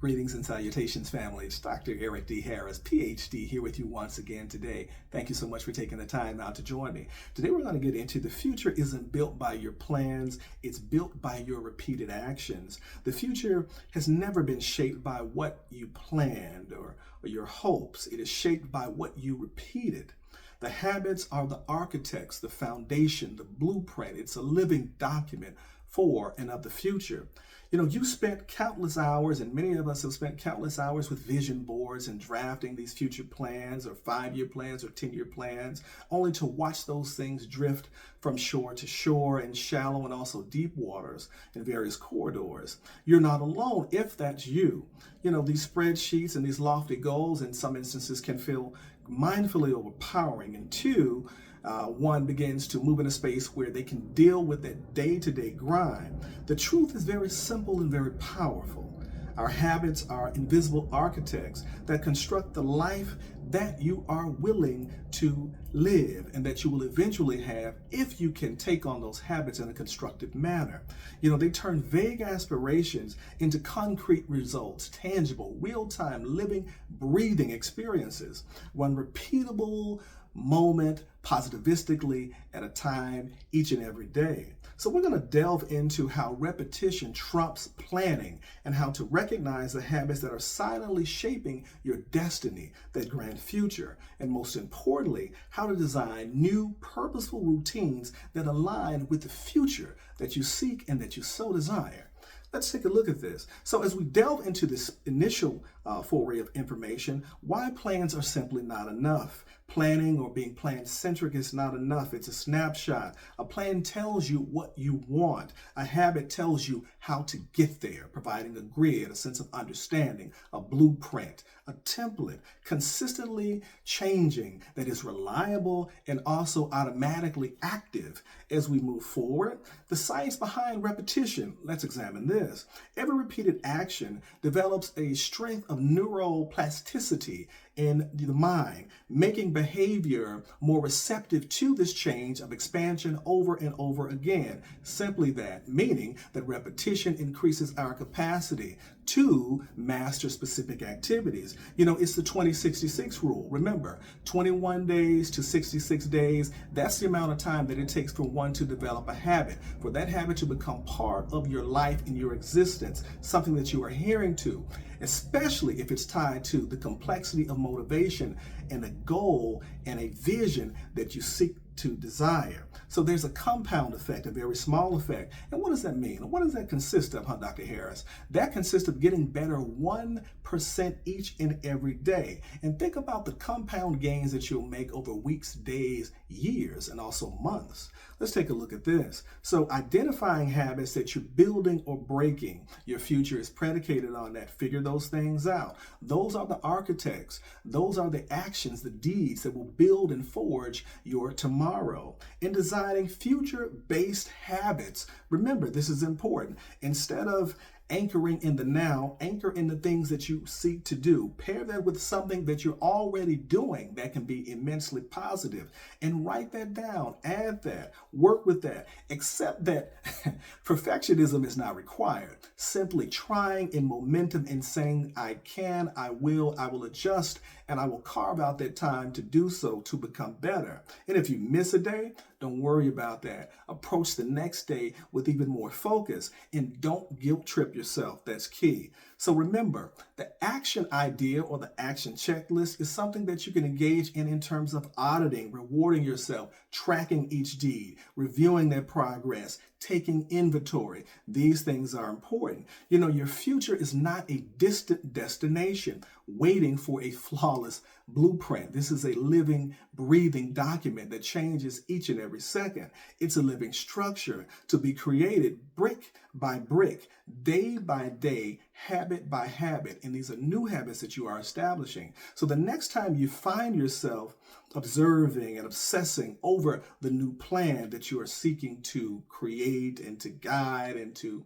Greetings and salutations, family. It's Dr. Eric D. Harris, PhD, here with you once again today. Thank you so much for taking the time out to join me. Today we're going to get into the future isn't built by your plans, it's built by your repeated actions. The future has never been shaped by what you planned or your hopes. It is shaped by what you repeated. The habits are the architects, the foundation, the blueprint. It's a living document for and of the future. You know, you spent countless hours, and many of us have spent countless hours with vision boards and drafting these future plans or 5-year plans or 10-year plans, only to watch those things drift from shore to shore in shallow and also deep waters in various corridors. You're not alone if that's you. You know, these spreadsheets and these lofty goals in some instances can feel mindfully overpowering. And two, one begins to move in a space where they can deal with that day-to-day grind. The truth is very simple and very powerful. Our habits are invisible architects that construct the life that you are willing to live and that you will eventually have if you can take on those habits in a constructive manner. You know, they turn vague aspirations into concrete results, tangible, real-time, living, breathing experiences. One repeatable moment positivistically at a time each and every day. So we're going to delve into how repetition trumps planning and how to recognize the habits that are silently shaping your destiny, that grand future, and most importantly, how to design new purposeful routines that align with the future that you seek and that you so desire. Let's take a look at this. So as we delve into this initial foray of information, why plans are simply not enough. Planning or being plan-centric is not enough. It's a snapshot. A plan tells you what you want. A habit tells you how to get there, providing a grid, a sense of understanding, a blueprint, a template, consistently changing that is reliable and also automatically active as we move forward. The science behind repetition, let's examine this. Every repeated action develops a strength of neuroplasticity in the mind, making behavior more receptive to this change of expansion over and over again. Simply that, meaning that repetition increases our capacity to master specific activities. You know, it's the 20-66 rule. Remember, 21 days to 66 days, that's the amount of time that it takes for one to develop a habit, for that habit to become part of your life and your existence, something that you are adhering to, especially if it's tied to the complexity of motivation and a goal and a vision that you seek to desire. So there's a compound effect, a very small effect. And what does that mean? What does that consist of, Dr. Harris? That consists of getting better 1% each and every day. And think about the compound gains that you'll make over weeks, days, years, and also months. Let's take a look at this. So identifying habits that you're building or breaking, your future is predicated on that. Figure those things out. Those are the architects. Those are the actions, the deeds that will build and forge your tomorrow. In designing future-based habits, remember, this is important. Instead of anchoring in the now, anchor in the things that you seek to do. Pair that with something that you're already doing that can be immensely positive, and write that down, add that, work with that. Accept that perfectionism is not required. Simply trying in momentum and saying, I can, I will adjust, and I will carve out that time to do so to become better. And if you miss a day, don't worry about that. Approach the next day with even more focus, and don't guilt trip yourself. That's key. So remember, the action idea or the action checklist is something that you can engage in terms of auditing, rewarding yourself, tracking each deed, reviewing their progress, taking inventory. These things are important. You know, your future is not a distant destination waiting for a flawless blueprint. This is a living, breathing document that changes each and every second. It's a living structure to be created brick by brick, day by day, habit by habit. And these are new habits that you are establishing. So the next time you find yourself observing and obsessing over the new plan that you are seeking to create and to guide and to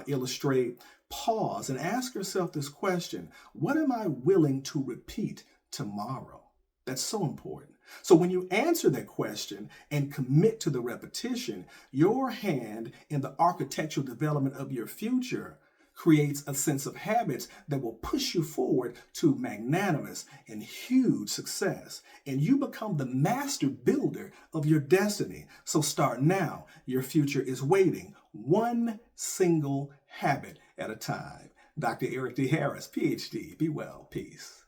illustrate, pause and ask yourself this question: what am I willing to repeat tomorrow? That's so important. So when you answer that question and commit to the repetition, your hand in the architectural development of your future creates a sense of habits that will push you forward to magnanimous and huge success. And you become the master builder of your destiny. So start now. Your future is waiting, one single habit at a time. Dr. Eric D. Harris, PhD. Be well. Peace.